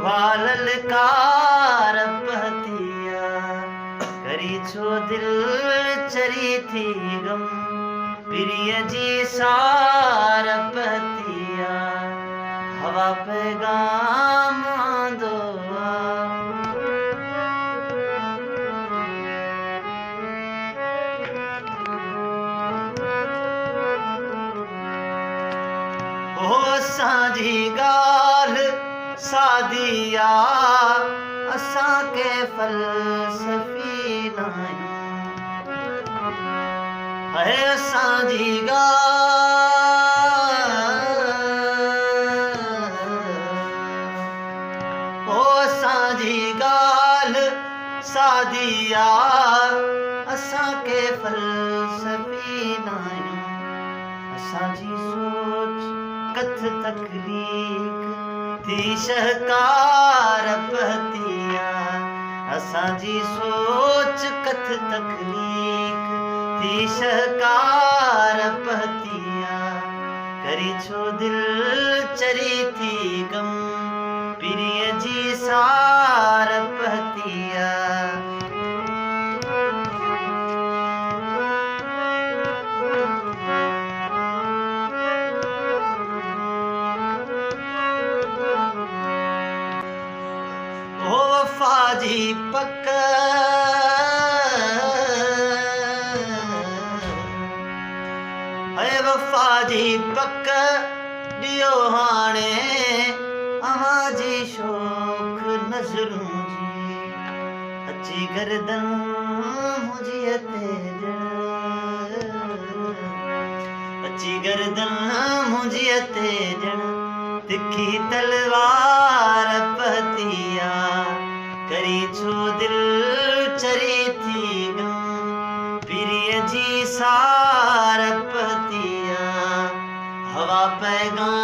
ललकार पहतिया करी छो दिल चरी थी गम प्रिय जी सार पहतिया हवा पैगाम आंदो हो साझी गाल सादिया असां के फलसफी नहीं है असांजी ओ असांजी गाल सादिया असां के फलसफी नहीं असांजी सोच कथ तकलीक थी शहकार पहतिया असांजी सोच कथ तकलीक थी शहकार पहतिया करी छो दिल चरी थी गम प्रिय जी सार पहतिया वफ़ा जी पक है वफ़ा जी पक ॾियो हाणे अवां जी शौक़ नज़रूं जी अची गर्दन मुंहिंजीअ ते अची गर्दन मुंहिंजीअ ते ॼण तिखी तलवार पहतिया करी छो दिल चरी थी गम प्रिय जी सार पहतिया हवा पैगाम